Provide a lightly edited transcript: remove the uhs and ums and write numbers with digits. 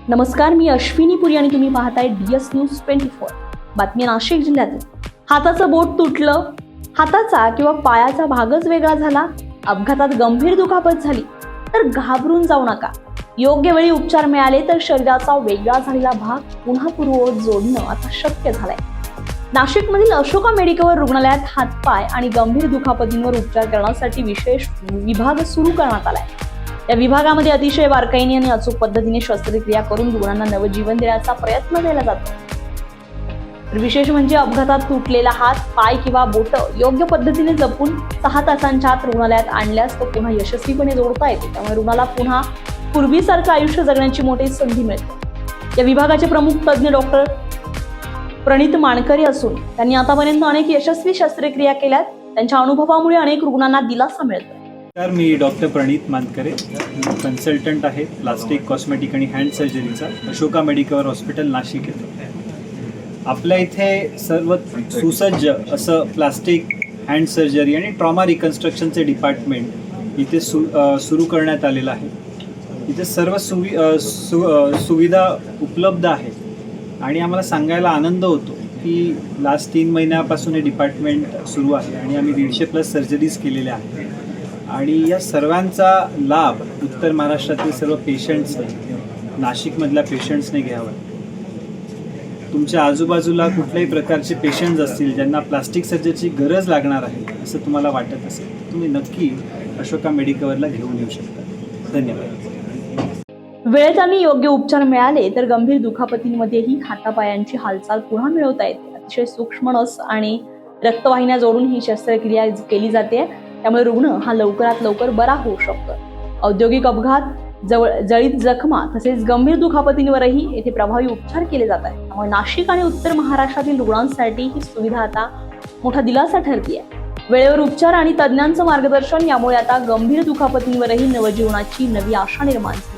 नमस्कार, मी अश्विनी पुरी आणि तुम्ही पाहताय DS न्यूज 24। बातमी नाशिक जिल्ह्यातील। हाताचं बोट तुटलं, हाताचा किंवा पायाचा भागच वेगळा झाला, अपघातात गंभीर दुखापत झाली तर घाबरून जाऊ नका। योग्य वेळी उपचार मिळाले तर शरीराचा वेगळा झालेला भाग पुन्हा पूर्ववत जोडणं आता शक्य झालंय। नाशिकमधील अशोका मेडिकल रुग्णालयात हातपाय आणि गंभीर दुखापतींवर उपचार करण्यासाठी विशेष विभाग सुरू करण्यात आलाय। या विभागामध्ये अतिशय बारकाईने आणि अचूक पद्धतीने शस्त्रक्रिया करून रुग्णांना नवजीवन देण्याचा प्रयत्न केला जातो। तर विशेष म्हणजे अपघातात तुटलेला हात, पाय किंवा बोट योग्य पद्धतीने जपून 6 तासांच्या आत रुग्णालयात आणल्यास तो पुन्हा यशस्वीपणे जोडता येतो। त्यामुळे रुग्णाला पुन्हा पूर्वीसारखं आयुष्य जगण्याची मोठी संधी मिळते। या विभागाचे प्रमुख तज्ज्ञ डॉक्टर प्रणित मानकरे असून त्यांनी आतापर्यंत अनेक यशस्वी शस्त्रक्रिया केल्यात। त्यांच्या अनुभवामुळे अनेक रुग्णांना दिलासा मिळतो। तर मी डॉक्टर प्रणित मानकरे, कन्सल्टंट आहे प्लास्टिक, कॉस्मेटिक आणि हँड सर्जरीचा अशोका मेडिकल हॉस्पिटल नाशिक येथे। आपल्या इथे सर्व सुसज्ज असं प्लास्टिक, हँड सर्जरी आणि ट्रॉमा रिकन्स्ट्रक्शनचे डिपार्टमेंट इथे सुरू करण्यात आलेलं आहे। इथे सर्व सुविधा उपलब्ध आहेत आणि आम्हाला सांगायला आनंद होतो की लास्ट 3 महिन्यापासून हे डिपार्टमेंट सुरू आहे आणि आम्ही 150+ सर्जरीज केलेल्या आहेत आणि या सर्वांचा लाभ उत्तर महाराष्ट्रातील सर्व पेशंट्सने, नाशिकमधल्या पेशंट्सने घ्यावा। तुमच्या आजूबाजूला कुठल्याही प्रकारचे पेशंट्स असतील ज्यांना प्लास्टिक सर्जरीची गरज लागणार आहे असं तुम्हाला वाटत असेल, तुम्ही नक्की अशोका मेडिकलला घेऊन येऊ शकता। धन्यवाद। वेळेत आणि योग्य उपचार मिळाले तर गंभीर दुखापतींमध्येही हातापायांची हालचाल पुन्हा मिळवता येते। अतिशय सूक्ष्म नस आणि रक्तवाहिन्या जोडून ही शस्त्रक्रिया केली जाते। त्यामुळे रुग्ण हा लवकरात लवकर बरा होऊ शकतो। औद्योगिक अपघात, जळीत जखमा तसेच गंभीर दुखापतींवरही येथे प्रभावी उपचार केले जात आहेत। त्यामुळे नाशिक आणि उत्तर महाराष्ट्रातील रुग्णांसाठी ही सुविधा आता मोठा दिलासा ठरते आहे। वेळेवर उपचार आणि तज्ज्ञांचं मार्गदर्शन यामुळे आता गंभीर दुखापतींवरही नवजीवनाची नवी आशा निर्माण झाली।